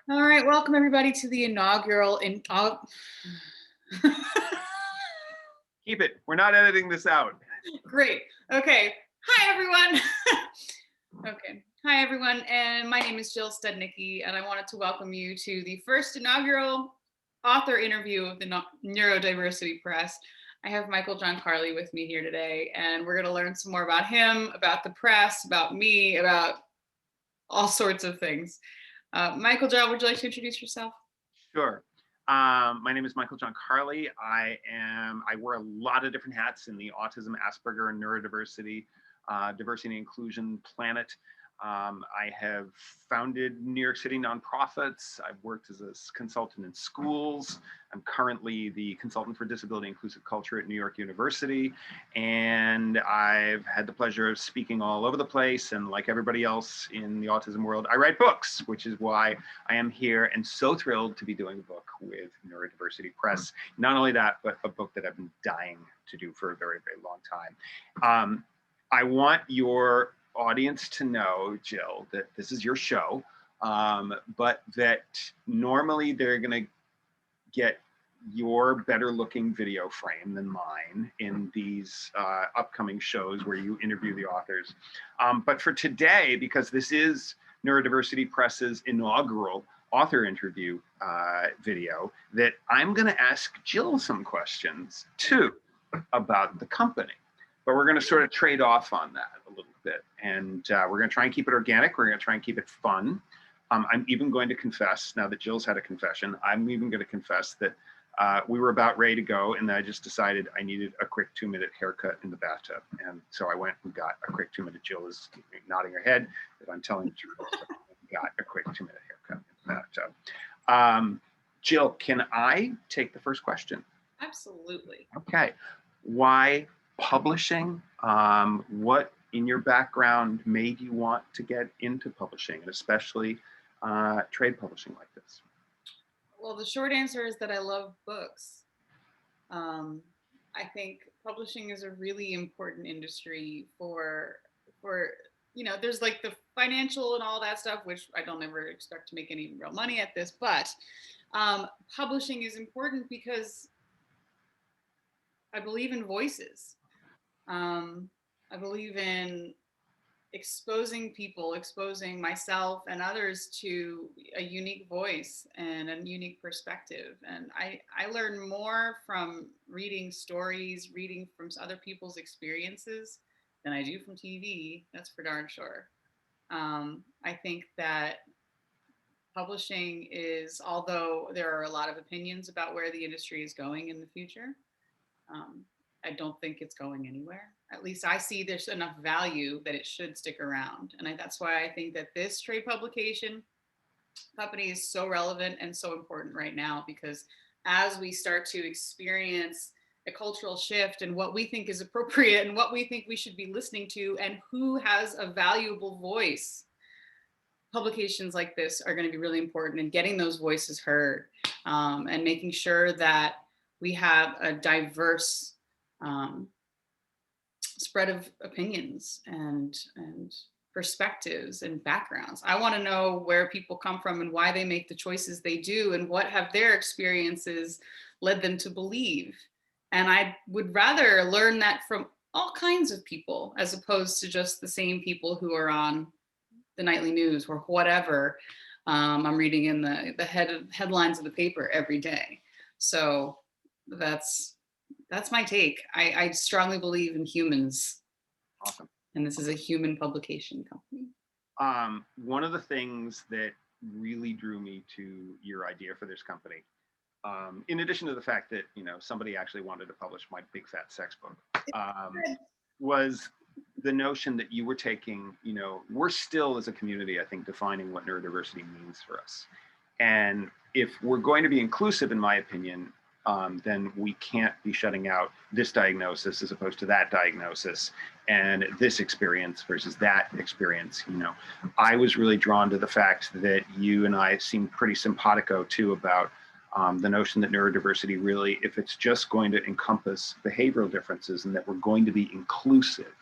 All right, welcome everybody to the inaugural Keep it. We're not editing this out. Great. Okay. Hi everyone. Okay. Hi everyone, and my name is Jill Studnicki, and I wanted to welcome you to the first inaugural author interview of the Neurodiversity Press. I have Michael John Carley with me here today, and we're going to learn some more about him, about the press, about me, about all sorts of things. Michael John, would you like to introduce yourself? Sure. My name is Michael John Carley. I wear a lot of different hats in the autism, Asperger, and neurodiversity, diversity and inclusion planet. I have founded New York City nonprofits. I've worked as a consultant in schools. I'm currently the consultant for disability inclusive culture at New York University. And I've had the pleasure of speaking all over the place. And like everybody else in the autism world, I write books, which is why I am here and so thrilled to be doing a book with Neurodiversity Press. Not only that, but a book that I've been dying to do for a very, very long time. I want your audience to know, Jill, that this is your show, but that normally they're going to get your better looking video frame than mine in these upcoming shows where you interview the authors. But for today, because this is Neurodiversity Press's inaugural author interview video, that I'm going to ask Jill some questions too about the company. But we're going to sort of trade off on that a little bit. And we're going to try and keep it organic. We're going to try and keep it fun. I'm even going to confess, now that Jill's had a confession, I'm even going to confess that we were about ready to go. And then I just decided I needed a quick 2-minute haircut in the bathtub. And so I went and got a quick 2-minute. Jill is nodding her head that I'm telling the truth. Got a quick 2-minute haircut in the bathtub. Jill, can I take the first question? Absolutely. Okay. Why publishing? What in your background made you want to get into publishing, and especially trade publishing like this? Well, the short answer is that I love books. I think publishing is a really important industry for there's like the financial and all that stuff, which I don't ever expect to make any real money at this, but publishing is important because I believe in voices. I believe in exposing people, exposing myself and others to a unique voice and a unique perspective. And I learn more from reading stories, reading from other people's experiences than I do from TV. That's for darn sure. I think that publishing is, although there are a lot of opinions about where the industry is going in the future, I don't think it's going anywhere. At least I see there's enough value that it should stick around. And that's why I think that this trade publication company is so relevant and so important right now, because as we start to experience a cultural shift and what we think is appropriate and what we think we should be listening to and who has a valuable voice, publications like this are going to be really important in getting those voices heard, and making sure that we have a diverse spread of opinions and perspectives and backgrounds. I want to know where people come from and why they make the choices they do and what have their experiences led them to believe. And I would rather learn that from all kinds of people as opposed to just the same people who are on the nightly news or whatever I'm reading in the headlines of the paper every day. So that's my take. I strongly believe in humans. Awesome. And this is a human publication company. One of the things that really drew me to your idea for this company, in addition to the fact that, somebody actually wanted to publish my big fat sex book, was the notion that you were taking, we're still as a community, I think, defining what neurodiversity means for us. And if we're going to be inclusive, in my opinion, then we can't be shutting out this diagnosis as opposed to that diagnosis and this experience versus that experience. I was really drawn to the fact that you and I seemed pretty simpatico too about the notion that neurodiversity really, if it's just going to encompass behavioral differences and that we're going to be inclusive,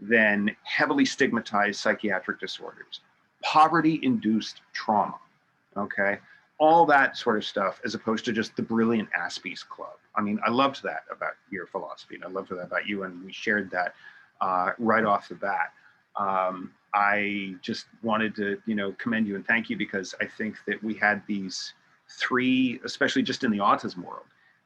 then heavily stigmatized psychiatric disorders, poverty-induced trauma, Okay. All that sort of stuff, as opposed to just the brilliant Aspies Club. I mean, I loved that about your philosophy, and I loved that about you, and we shared that right off the bat. I just wanted to, commend you and thank you, because I think that we had these three, especially just in the autism world,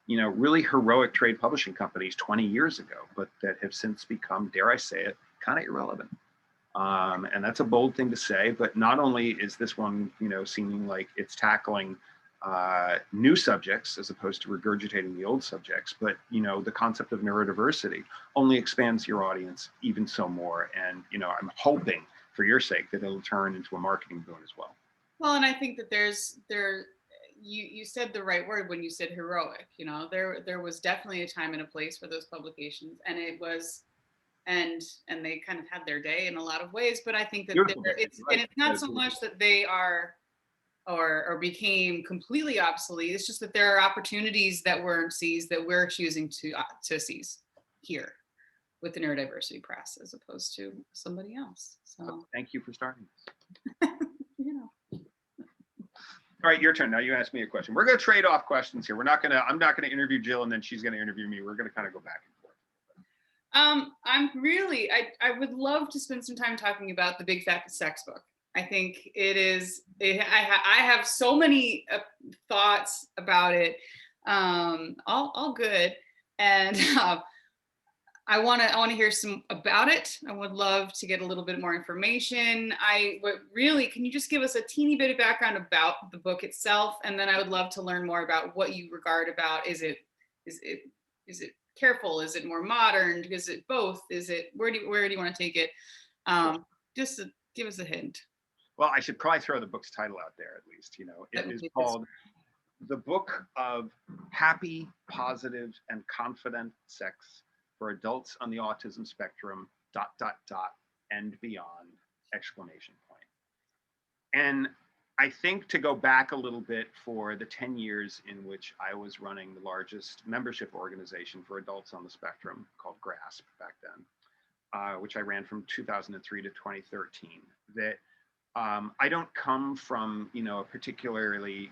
really heroic trade publishing companies 20 years ago, but that have since become, dare I say it, kind of irrelevant. And that's a bold thing to say, but not only is this one, seeming like it's tackling new subjects as opposed to regurgitating the old subjects, but, the concept of neurodiversity only expands your audience even so more. And, I'm hoping for your sake that it'll turn into a marketing boon as well. Well, and I think that you said the right word when you said heroic. There was definitely a time and a place for those publications, and it was, and they kind of had their day in a lot of ways. But I think that it's not so much that they are or became completely obsolete. It's just that there are opportunities that weren't seized that we're choosing to seize here with the neurodiversity press as opposed to somebody else. So thank you for starting. All right, your turn. Now you ask me a question. We're going to trade off questions here. I'm not going to interview Jill and then she's going to interview me. We're going to kind of go back and forth. I would love to spend some time talking about the Big Fat Sex Book. I think it is, I have so many thoughts about it, all good. And I want to hear some about it. I would love to get a little bit more information. Can you just give us a teeny bit of background about the book itself? And then I would love to learn more about what you regard about, is it careful? Is it more modern? Is it both? Where do you want to take it? Just to give us a hint. Well, I should probably throw the book's title out there at least. It is called The Book of Happy, Positive, and Confident Sex for Adults on the Autism Spectrum, ... and beyond, ! And I think, to go back a little bit, for the 10 years in which I was running the largest membership organization for adults on the spectrum, called GRASP back then, which I ran from 2003 to 2013, that I don't come from, a particularly,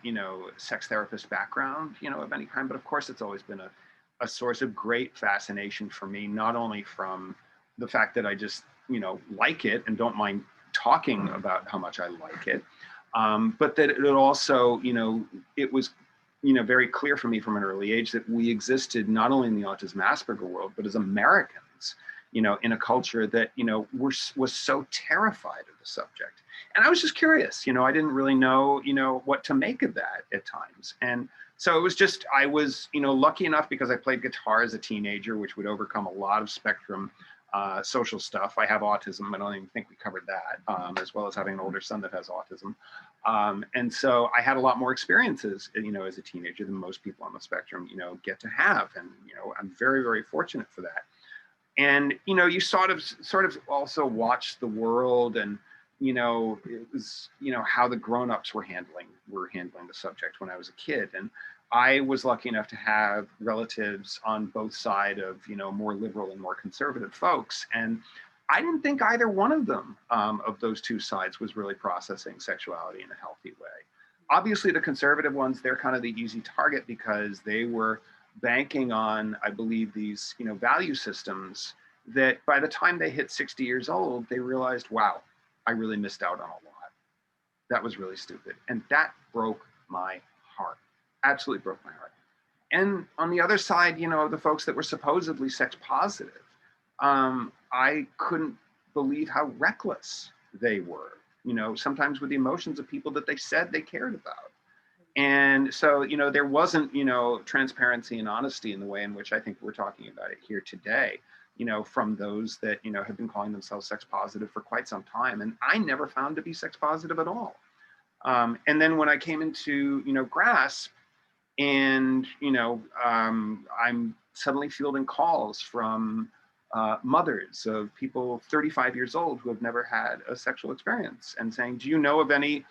sex therapist background, of any kind, but of course it's always been a source of great fascination for me, not only from the fact that I just, like it and don't mind talking about how much I like it, but that it also, it was, very clear for me from an early age that we existed not only in the autism Asperger world, but as Americans, in a culture that, was so terrified of the subject. And I was just curious, I didn't really know, what to make of that at times. And so it was just, I was, lucky enough, because I played guitar as a teenager, which would overcome a lot of spectrum social stuff. I have autism. I don't even think we covered that, as well as having an older son that has autism. And so I had a lot more experiences, as a teenager than most people on the spectrum, get to have. And, I'm very, very fortunate for that. And, you sort of also watch the world, and, it was, how the grownups were handling the subject when I was a kid. And I was lucky enough to have relatives on both sides of, more liberal and more conservative folks. And I didn't think either one of them, of those two sides, was really processing sexuality in a healthy way. Obviously, the conservative ones, they're kind of the easy target, because they were banking on, I believe, these, value systems that by the time they hit 60 years old, they realized, wow, I really missed out on a lot. That was really stupid. And that broke my heart. Absolutely broke my heart. And on the other side, the folks that were supposedly sex positive, I couldn't believe how reckless they were, sometimes with the emotions of people that they said they cared about. And so, there wasn't, transparency and honesty in the way in which I think we're talking about it here today, from those that, have been calling themselves sex positive for quite some time. And I never found to be sex positive at all. And then when I came into, GRASP, and, I'm suddenly fielding calls from mothers of people 35 years old who have never had a sexual experience, and saying, do you know of any,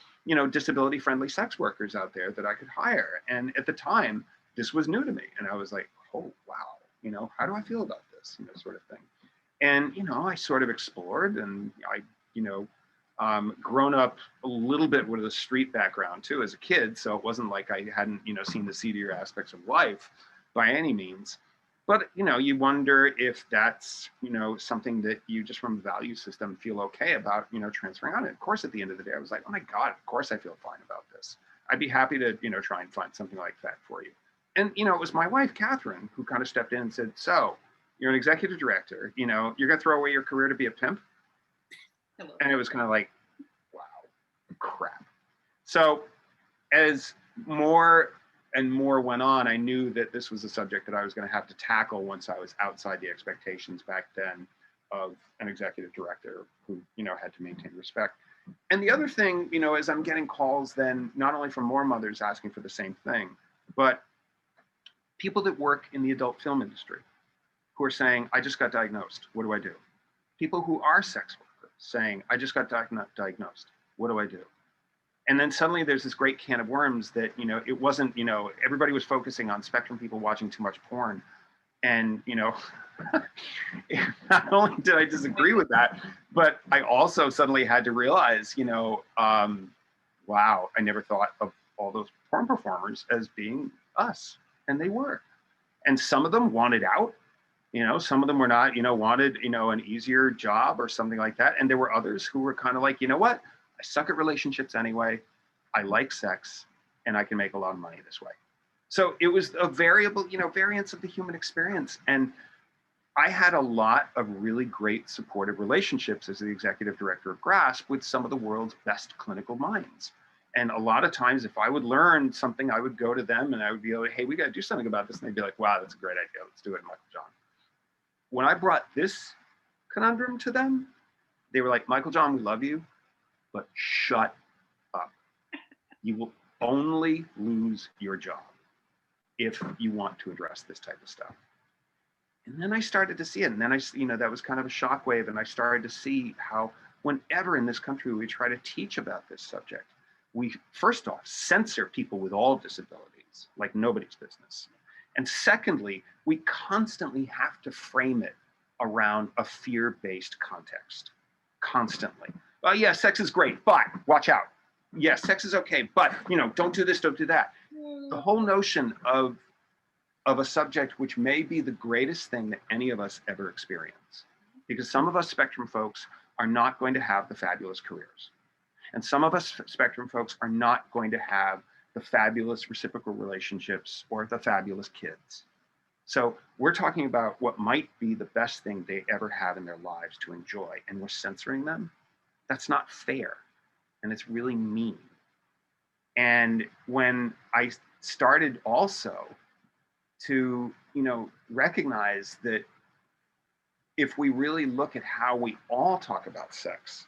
disability friendly sex workers out there that I could hire? And at the time, this was new to me. And I was like, oh, wow, how do I feel about this, sort of thing. And, I sort of explored, and I, grown up a little bit with a street background too as a kid, so it wasn't like I hadn't, seen the seedier aspects of life by any means. But you wonder if that's something that you just from a value system feel okay about transferring on it. Of course, at the end of the day, I was like, oh my God, of course I feel fine about this. I'd be happy to try and find something like that for you. And it was my wife Catherine who kind of stepped in and said, so you're an executive director, you're gonna throw away your career to be a pimp. Hello. And it was kind of like, wow, crap. So as more and more went on, I knew that this was a subject that I was going to have to tackle once I was outside the expectations back then of an executive director who, had to maintain respect. And the other thing, is I'm getting calls then, not only from more mothers asking for the same thing, but people that work in the adult film industry who are saying, I just got diagnosed. What do I do? People who are sex workers saying, I just got diagnosed. What do I do? And then suddenly there's this great can of worms that, it wasn't, everybody was focusing on spectrum people watching too much porn. And, not only did I disagree with that, but I also suddenly had to realize, wow, I never thought of all those porn performers as being us. And they were. And some of them wanted out. Some of them were not, wanted, an easier job or something like that. And there were others who were kind of like, you know what? I suck at relationships anyway. I like sex and I can make a lot of money this way. So it was a variable, variance of the human experience. And I had a lot of really great supportive relationships as the executive director of GRASP with some of the world's best clinical minds. And a lot of times if I would learn something, I would go to them and I would be like, hey, we got to do something about this. And they'd be like, wow, that's a great idea. Let's do it, Michael John. When I brought this conundrum to them, they were like, Michael John, we love you, but shut up. You will only lose your job if you want to address this type of stuff. And then I started to see it. And then that was kind of a shockwave. And I started to see how whenever in this country we try to teach about this subject, we first off censor people with all disabilities like nobody's business. And secondly, we constantly have to frame it around a fear-based context, constantly. Oh yeah, sex is great, but watch out. Yes, sex is okay, but don't do this, don't do that. The whole notion of a subject which may be the greatest thing that any of us ever experience, because some of us spectrum folks are not going to have the fabulous careers, and some of us spectrum folks are not going to have the fabulous reciprocal relationships or the fabulous kids. So we're talking about what might be the best thing they ever have in their lives to enjoy, and we're censoring them. That's not fair, and it's really mean. And when I started also to, recognize that if we really look at how we all talk about sex,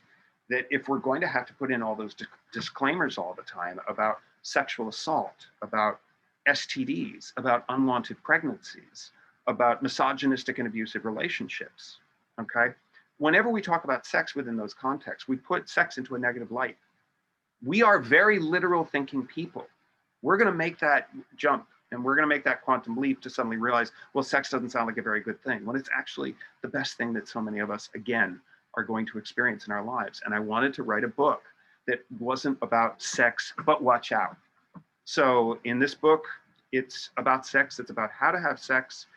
that if we're going to have to put in all those disclaimers all the time about sexual assault, about STDs, about unwanted pregnancies, about misogynistic and abusive relationships, okay? Whenever we talk about sex within those contexts, we put sex into a negative light. We are very literal thinking people. We're gonna make that jump and we're gonna make that quantum leap to suddenly realize, well, sex doesn't sound like a very good thing, when it's actually the best thing that so many of us, again, are going to experience in our lives. And I wanted to write a book that wasn't about sex, but watch out. So in this book, it's about sex, it's about how to have sex.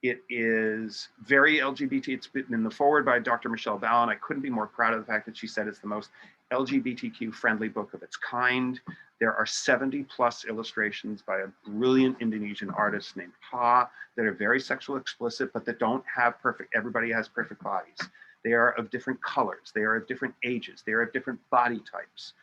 It is very LGBT. It's written in the foreword by Dr. Michelle Ballin. I couldn't be more proud of the fact that she said it's the most LGBTQ friendly book of its kind. There are 70 plus illustrations by a brilliant Indonesian artist named Pa that are very sexual explicit, but that don't have perfect, everybody has perfect bodies. They are of different colors. They are of different ages. They are of different body types.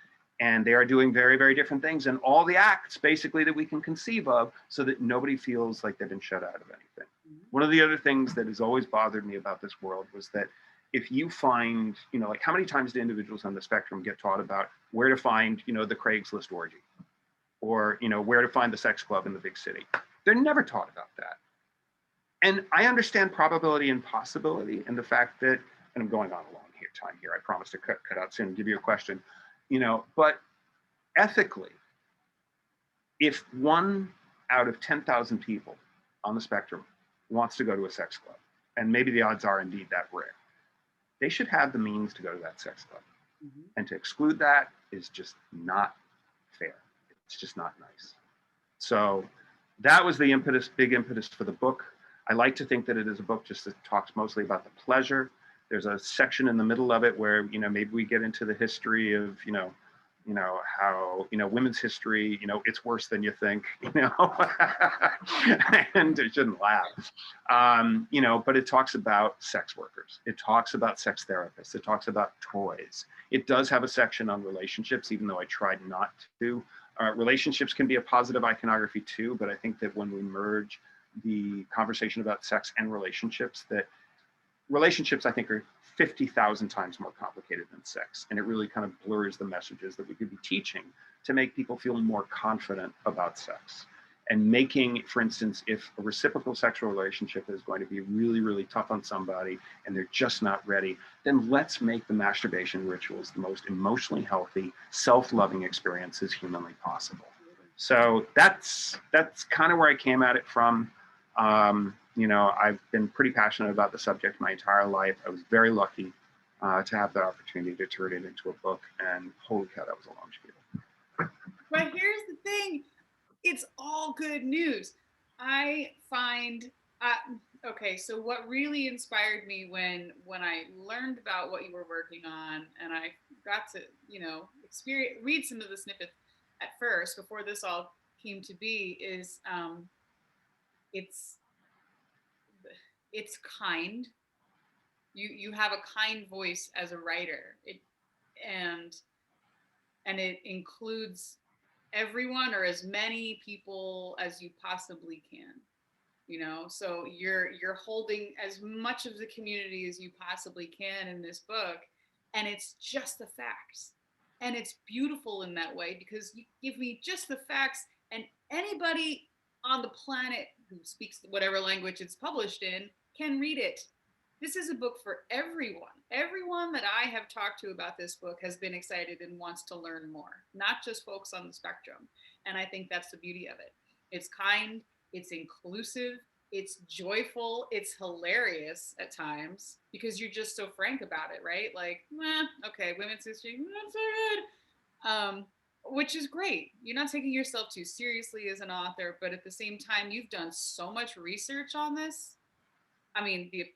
And they are doing very, very different things and all the acts basically that we can conceive of so that nobody feels like they've been shut out of anything. One of the other things that has always bothered me about this world was that if you find, like how many times do individuals on the spectrum get taught about where to find, the Craigslist orgy or, where to find the sex club in the big city? They're never taught about that. And I understand probability and possibility and the fact that, and I'm going on a long time here, I promise to cut out soon and give you a question, but ethically, if 1 out of 10,000 people on the spectrum wants to go to a sex club, and maybe the odds are indeed that rare, they should have the means to go to that sex club. Mhm. And to exclude that is just not fair. It's just not nice. So that was the impetus, big impetus for the book. I like to think that it is a book just that talks mostly about the pleasure. There's a section in the middle of it where, maybe we get into the history of, how, women's history, it's worse than you think, and I shouldn't laugh. But it talks about sex workers. It talks about sex therapists. It talks about toys. It does have a section on relationships, even though I tried not to. Relationships can be a positive iconography too, but I think that when we merge the conversation about sex and relationships, that relationships, I think, are 50,000 times more complicated than sex. And it really kind of blurs the messages that we could be teaching to make people feel more confident about sex. And making, for instance, if a reciprocal sexual relationship is going to be really, really tough on somebody and they're just not ready, then let's make the masturbation rituals the most emotionally healthy, self-loving experiences humanly possible. So that's kind of where I came at it from. I've been pretty passionate about the subject my entire life. I was very lucky to have the opportunity to turn it into a book, and holy cow, that was a long spiel. But here's the thing. It's all good news. I find, okay, so what really inspired me when I learned about what you were working on, and I got to, read some of the snippets at first before this all came to be, is it's it's kind. You have a kind voice as a writer. And it includes everyone, or as many people as you possibly can, so you're holding as much of the community as you possibly can in this book, and it's just the facts, and it's beautiful in that way because you give me just the facts, and anybody on the planet who speaks whatever language it's published in can read it. This is a book for everyone that I have talked to about this book has been excited and wants to learn more, not just folks on the spectrum. And I think that's the beauty of it. It's kind, it's inclusive, it's joyful, it's hilarious at times because you're just so frank about it, right? Like, okay, women's history, not so good. Which is great. You're not taking yourself too seriously as an author, but at the same time, you've done so much research on this. I mean, the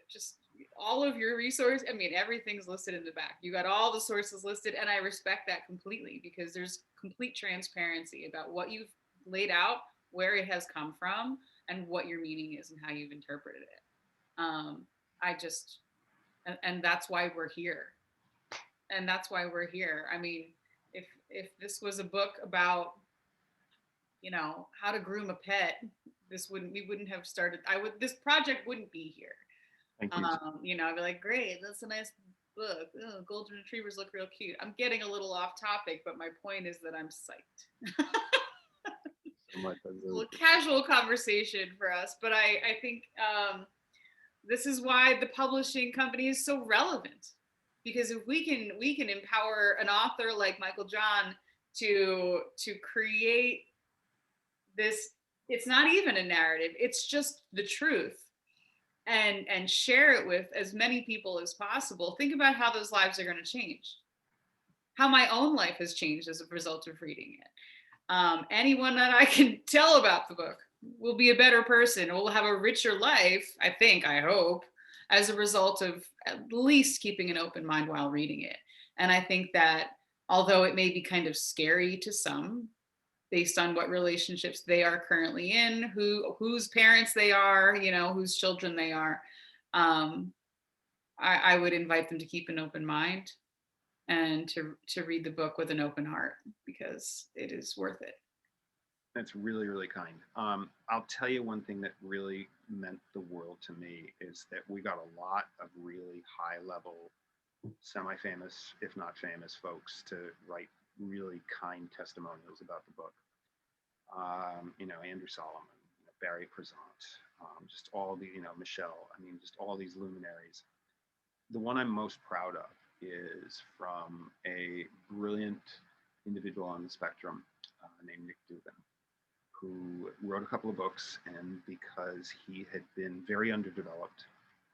just all of your resource. I mean, everything's listed in the back. You got all the sources listed, and I respect that completely because there's complete transparency about what you've laid out, where it has come from, and what your meaning is and how you've interpreted it. I just, and that's why we're here. And that's why we're here. I mean, if this was a book about, how to groom a pet, we wouldn't have started. This project wouldn't be here. Thank you. I'd be like, great, that's a nice book. Oh, golden retrievers look real cute. I'm getting a little off topic, but my point is that I'm psyched. A little casual conversation for us, but I think this is why the publishing company is so relevant, because if we can empower an author like Michael John to create this, it's not even a narrative, it's just the truth, and share it with as many people as possible. Think about how those lives are going to change, how my own life has changed as a result of reading it. Anyone that I can tell about the book will be a better person, will have a richer life, I hope, as a result of at least keeping an open mind while reading it. And I think that although it may be kind of scary to some, based on what relationships they are currently in, whose parents they are, whose children they are, I would invite them to keep an open mind and to read the book with an open heart, because it is worth it. That's really, really kind. I'll tell you one thing that really meant the world to me is that we got a lot of really high level, semi-famous, if not famous folks to write really kind testimonials about the book. Andrew Solomon, Barry Prezant, just all the, Michelle, just all these luminaries. The one I'm most proud of is from a brilliant individual on the spectrum named Nick Dubin, who wrote a couple of books, and because he had been very underdeveloped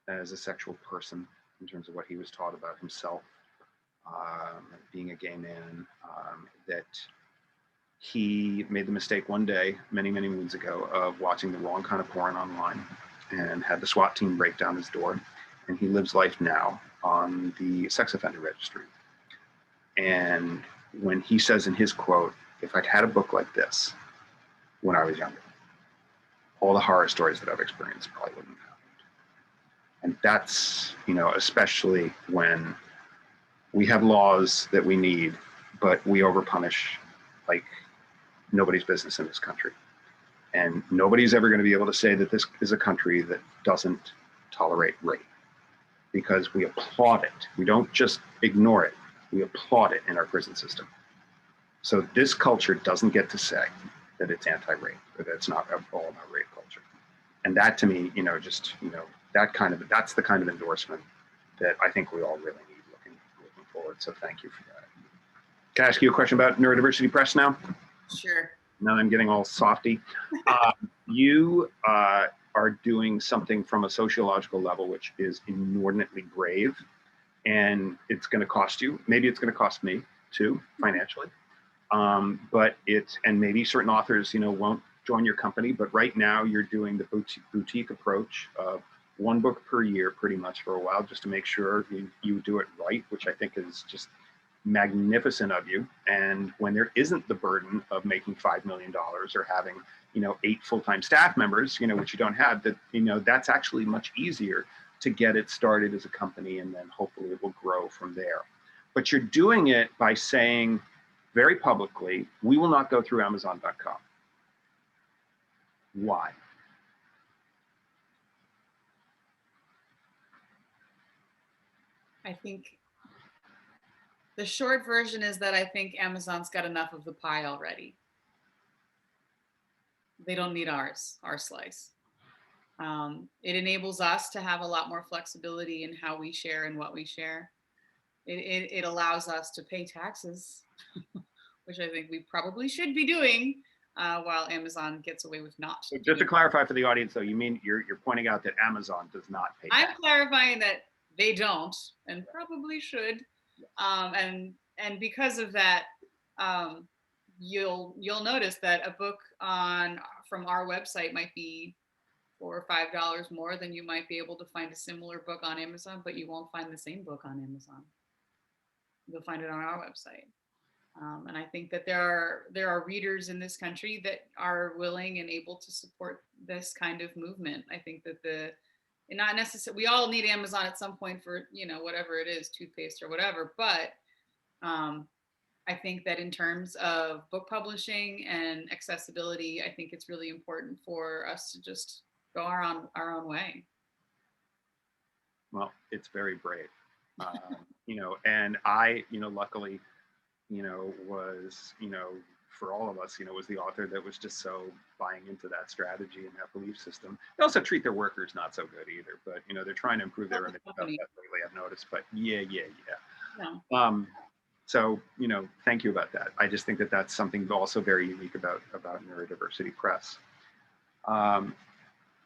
as a sexual person in terms of what he was taught about himself, being a gay man, that he made the mistake one day, many, many moons ago, of watching the wrong kind of porn online and had the SWAT team break down his door. And he lives life now on the sex offender registry. And when he says in his quote, if I'd had a book like this when I was younger, all the horror stories that I've experienced probably wouldn't have happened. And that's, especially when we have laws that we need, but we overpunish like nobody's business in this country. And nobody's ever going to be able to say that this is a country that doesn't tolerate rape, because we applaud it. We don't just ignore it. We applaud it in our prison system. So this culture doesn't get to say that it's anti-rape, or that it's not all about rape culture. And that, to me, that's the kind of endorsement that I think we all really need looking forward. So thank you for that. Can I ask you a question about Neurodiversity Press now? Sure. Now that I'm getting all softy. You are doing something from a sociological level, which is inordinately brave, and it's going to cost you. Maybe it's going to cost me too, financially. But and maybe certain authors, won't join your company. But right now, you're doing the boutique approach of one book per year, pretty much for a while, just to make sure you do it right, which I think is just magnificent of you. And when there isn't the burden of making $5 million or having 8 full-time staff members, which you don't have, that that's actually much easier to get it started as a company, and then hopefully it will grow from there. But you're doing it by saying very publicly, we will not go through Amazon.com. Why? I think the short version is that I think Amazon's got enough of the pie already. They don't need our slice. It enables us to have a lot more flexibility in how we share and what we share. It allows us to pay taxes, which I think we probably should be doing, while Amazon gets away with not. So just to clarify for the audience, though, you mean you're pointing out that Amazon does not pay taxes. I'm clarifying that they don't and probably should. And because of that, you'll notice that a book from our website might be $4 or $5 more than you might be able to find a similar book on Amazon, but you won't find the same book on Amazon. You'll find it on our website. And I think that there are readers in this country that are willing and able to support this kind of movement. I think that not necessarily, we all need Amazon at some point for, whatever it is, toothpaste or whatever. But I think that in terms of book publishing and accessibility, I think it's really important for us to just go our own way. Well, it's very brave, and I, luckily, was, for all of us, was the author that was just so buying into that strategy and that belief system. They also treat their workers not so good either, but they're trying to improve their image lately, I've noticed. But yeah. So thank you about that. I just think that that's something also very unique about Neurodiversity Press.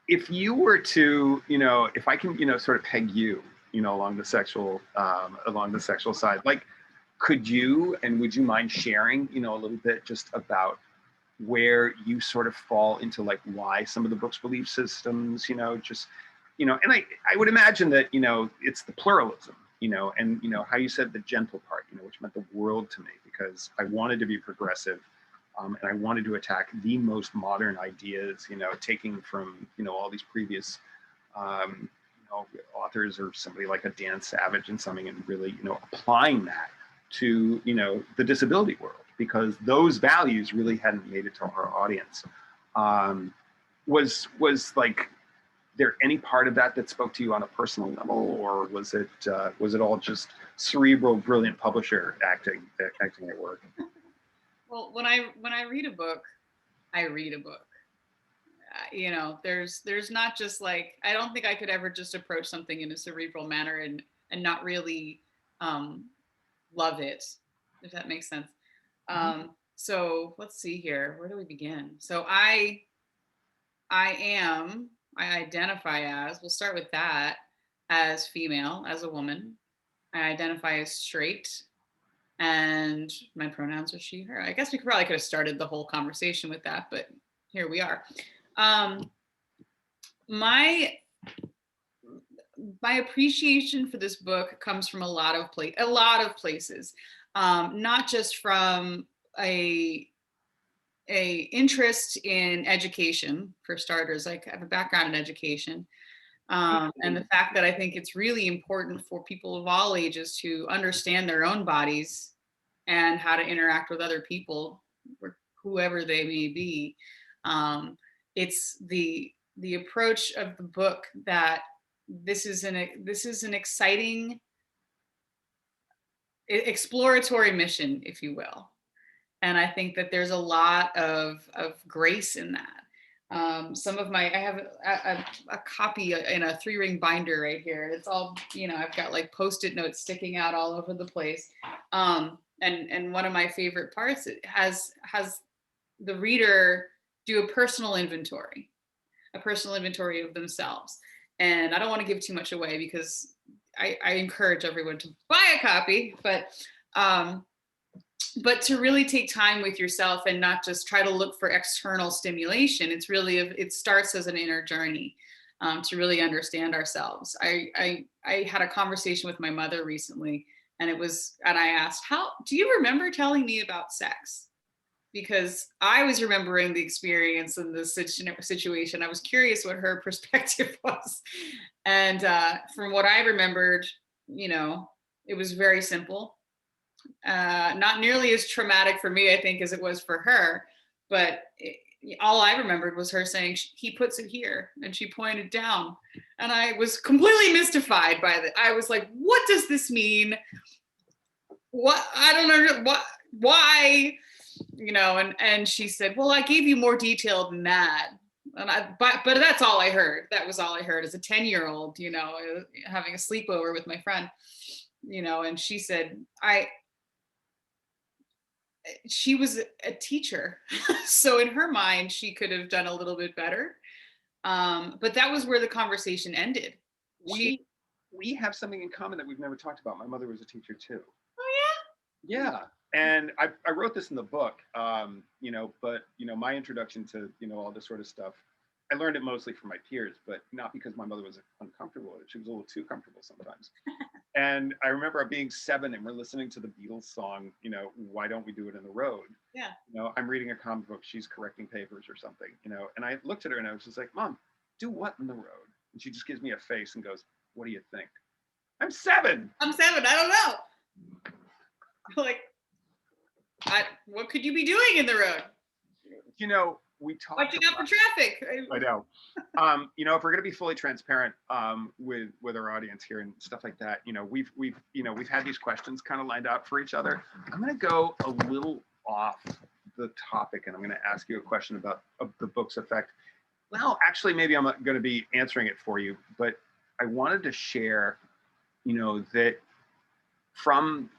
If you were to, if I can, sort of peg you, along the sexual side, like, could you and would you mind sharing, a little bit just about where you sort of fall into, like, why some of the book's belief systems, and I would imagine that, it's the pluralism, and, how you said the gentle part, which meant the world to me, because I wanted to be progressive, and I wanted to attack the most modern ideas, taking from, all these previous, authors, or somebody like a Dan Savage and something, and really, applying that to, the disability world, because those values really hadn't made it to our audience. Was like, there any part of that spoke to you on a personal level, or was it all just cerebral, brilliant publisher acting at work? Well, when I read a book, I read a book. There's not just like, I don't think I could ever just approach something in a cerebral manner and not really love it, if that makes sense. So let's see here. Where do we begin? So I identify as, we'll start with that, as female, as a woman. I identify as straight, and my pronouns are she, her. I guess we probably could have started the whole conversation with that, but here we are. My appreciation for this book comes from a lot of places, not just from a interest in education, for starters. Like, I have a background in education, and the fact that I think it's really important for people of all ages to understand their own bodies and how to interact with other people, or whoever they may be. It's the approach of the book that this is an exciting exploratory mission, if you will. And I think that there's a lot of grace in that. Some of I have a copy in a 3-ring binder right here. It's all, I've got like Post-it notes sticking out all over the place. And one of my favorite parts, it has the reader do a personal inventory of themselves. And I don't want to give too much away, because I encourage everyone to buy a copy, but to really take time with yourself and not just try to look for external stimulation. It starts as an inner journey, to really understand ourselves. I had a conversation with my mother recently, and I asked, do you remember telling me about sex? Because I was remembering the experience and the situation. I was curious what her perspective was. And from what I remembered, it was very simple. Not nearly as traumatic for me, I think, as it was for her. But all I remembered was her saying, he puts it here, and she pointed down. And I was completely mystified by that. I was like, what does this mean? What? I don't know. What? Why? And she said, well, I gave you more detail than that. And but that's all I heard. That was all I heard as a 10-year-old, having a sleepover with my friend, and she said, she was a teacher. So in her mind, she could have done a little bit better. But that was where the conversation ended. We have something in common that we've never talked about. My mother was a teacher too. Oh yeah? Yeah. And I wrote this in the book, but my introduction to, all this sort of stuff, I learned it mostly from my peers, but not because my mother was uncomfortable with it. She was a little too comfortable sometimes. And I remember being 7 and we're listening to the Beatles song, Why Don't We Do It in the Road? Yeah. I'm reading a comic book, she's correcting papers or something, and I looked at her and I was just like, Mom, do what in the road? And she just gives me a face and goes, what do you think? I'm 7. I don't know. Like, what could you be doing in the road? We talk watching out for traffic. I know. If we're going to be fully transparent with our audience here and stuff like that, we've had these questions kind of lined up for each other. I'm going to go a little off the topic, and I'm going to ask you a question about the book's effect. Well, actually, maybe I'm not going to be answering it for you, but I wanted to share, that from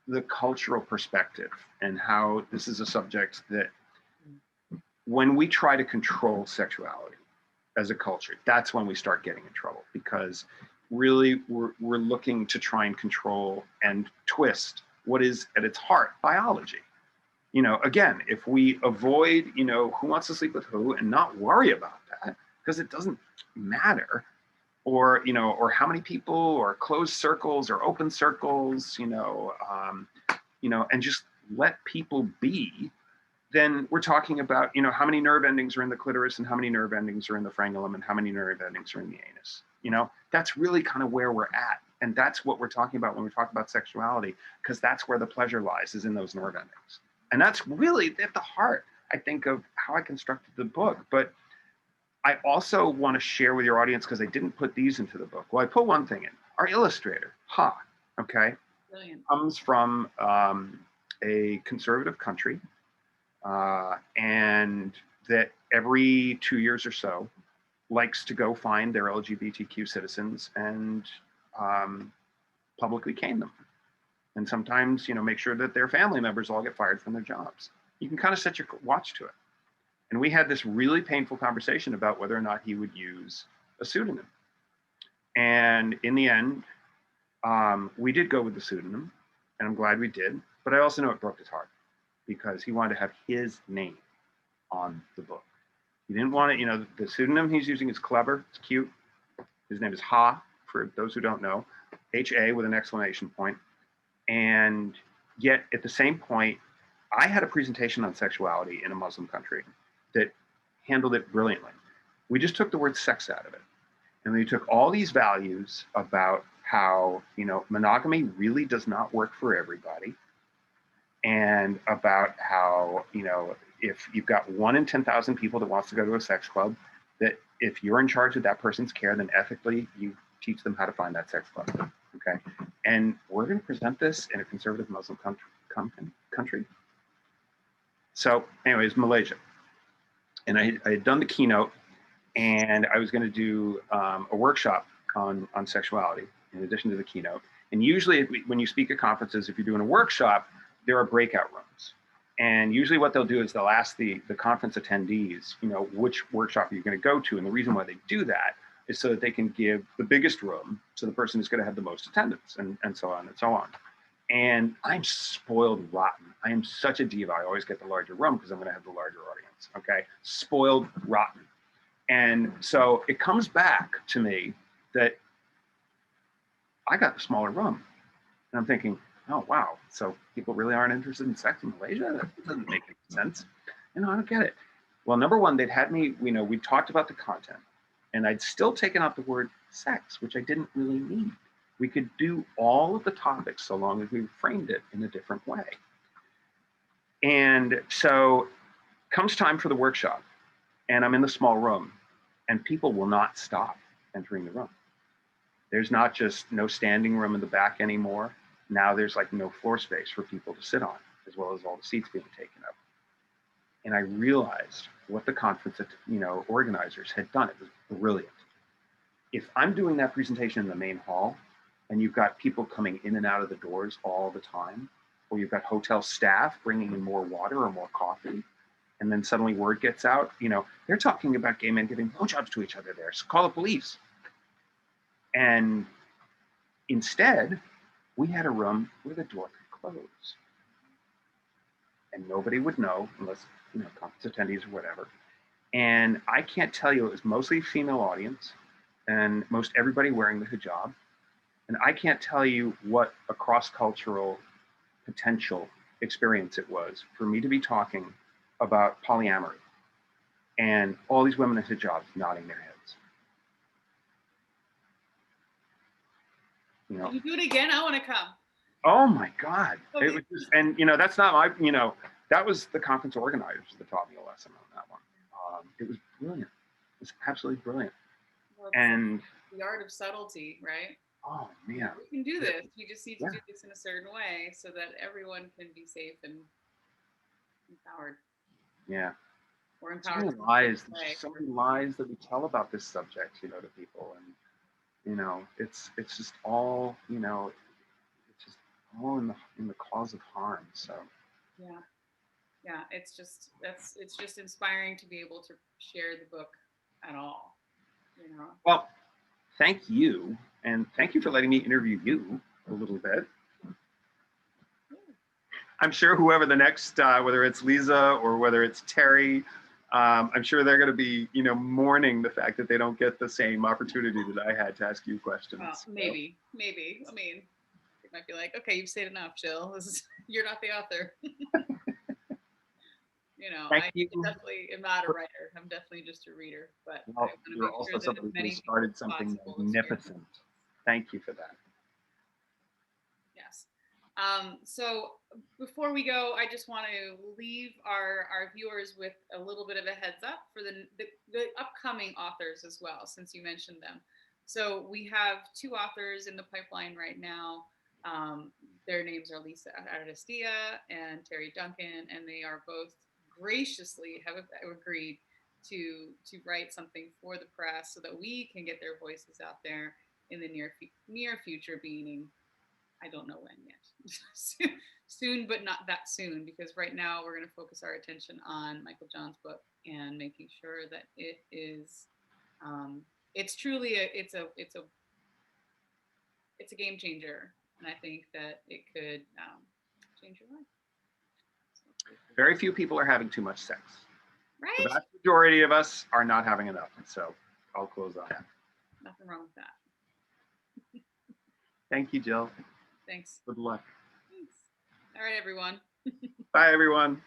the cultural perspective, and how this is a subject that when we try to control sexuality as a culture, that's when we start getting in trouble, because really we're looking to try and control and twist what is at its heart biology. Again, if we avoid, who wants to sleep with who and not worry about that, because it doesn't matter, or, or how many people, or closed circles or open circles, and just let people be, then we're talking about, how many nerve endings are in the clitoris and how many nerve endings are in the frenulum and how many nerve endings are in the anus. That's really kind of where we're at. And that's what we're talking about when we talk about sexuality, because that's where the pleasure lies, is in those nerve endings. And that's really at the heart, I think, of how I constructed the book. But I also want to share with your audience, because I didn't put these into the book. Well, I put one thing in. Our illustrator, okay, Brilliant. comes from a conservative country, and that every 2 years or so likes to go find their LGBTQ citizens and publicly cane them. And sometimes, make sure that their family members all get fired from their jobs. You can kind of set your watch to it. And we had this really painful conversation about whether or not he would use a pseudonym. And in the end, We did go with the pseudonym, and I'm glad we did. But I also know it broke his heart because he wanted to have his name on the book. He didn't want it, the pseudonym he's using is clever, it's cute. His name is Ha, for those who don't know, H-A with an exclamation point. And yet, at the same point, I had a presentation on sexuality in a Muslim country that handled it brilliantly. We just took the word sex out of it. And we took all these values about how, monogamy really does not work for everybody. And about how, if you've got 1 in 10,000 people that wants to go to a sex club, that if you're in charge of that person's care, then ethically you teach them how to find that sex club. Okay. And we're going to present this in a conservative Muslim country. So anyways, Malaysia. And I had done the keynote, and I was going to do a workshop on sexuality in addition to the keynote. And usually when you speak at conferences, if you're doing a workshop, there are breakout rooms. And usually what they'll do is they'll ask the conference attendees, which workshop are you going to go to? And the reason why they do that is so that they can give the biggest room to the person who's going to have the most attendance, and so on and so on. And I'm spoiled rotten. I am such a diva. I always get the larger room because I'm going to have the larger audience. Okay, spoiled rotten. And so it comes back to me that I got the smaller room. And I'm thinking, oh, wow. So people really aren't interested in sex in Malaysia? That doesn't make any sense. I don't get it. Well, number one, they'd had me, we talked about the content, and I'd still taken out the word sex, which I didn't really need. We could do all of the topics so long as we framed it in a different way. And so comes time for the workshop, and I'm in the small room, and people will not stop entering the room. There's not just no standing room in the back anymore. Now there's like no floor space for people to sit on, as well as all the seats being taken up. And I realized what the conference, organizers had done. It was brilliant. If I'm doing that presentation in the main hall, and you've got people coming in and out of the doors all the time, or you've got hotel staff bringing in more water or more coffee, and then suddenly word gets out, they're talking about gay men giving blowjobs to each other there, so call the police. And instead, we had a room where the door could close. And nobody would know unless, conference attendees or whatever. And I can't tell you, it was mostly a female audience and most everybody wearing the hijab. And I can't tell you what a cross-cultural potential experience it was for me to be talking about polyamory and all these women in hijabs nodding their heads. Can you do it again? I want to come. Oh my God. Okay. It was just, and that's not my, that was the conference organizers that taught me a lesson on that one. It was brilliant. It was absolutely brilliant. Well, and the art of subtlety, right? Oh man. We can do this. We just need to do this in a certain way so that everyone can be safe and empowered. Yeah. Or empowered. There's so many lies that we tell about this subject, to people. And it's just all, it's just all in the cause of harm. So yeah, it's just inspiring to be able to share the book at all. Well, thank you, and thank you for letting me interview you a little bit. I'm sure whoever the next, whether it's Lisa or whether it's Terry, I'm sure they're going to be, mourning the fact that they don't get the same opportunity that I had to ask you questions. Well, maybe. I mean, it might be like, okay, you've said enough, Jill. You're not the author. I definitely am not a writer. I'm definitely just a reader. But well, you're also somebody who started something magnificent. Thank you for that. Yes. So before we go, I just want to leave our viewers with a little bit of a heads up for the upcoming authors as well, since you mentioned them. So we have 2 authors in the pipeline right now. Their names are Lisa Aradistia and Terry Duncan, and they are both graciously have agreed to write something for the press so that we can get their voices out there in the near future, meaning I don't know when yet. Soon, but not that soon, because right now we're going to focus our attention on Michael John's book and making sure that it is, it's truly it's it's a game changer, and I think that it could change your life. Very few people are having too much sex. Right? The vast majority of us are not having enough. And so I'll close on that. Nothing wrong with that. Thank you, Jill. Thanks. Good luck. Thanks. All right, everyone. Bye, everyone.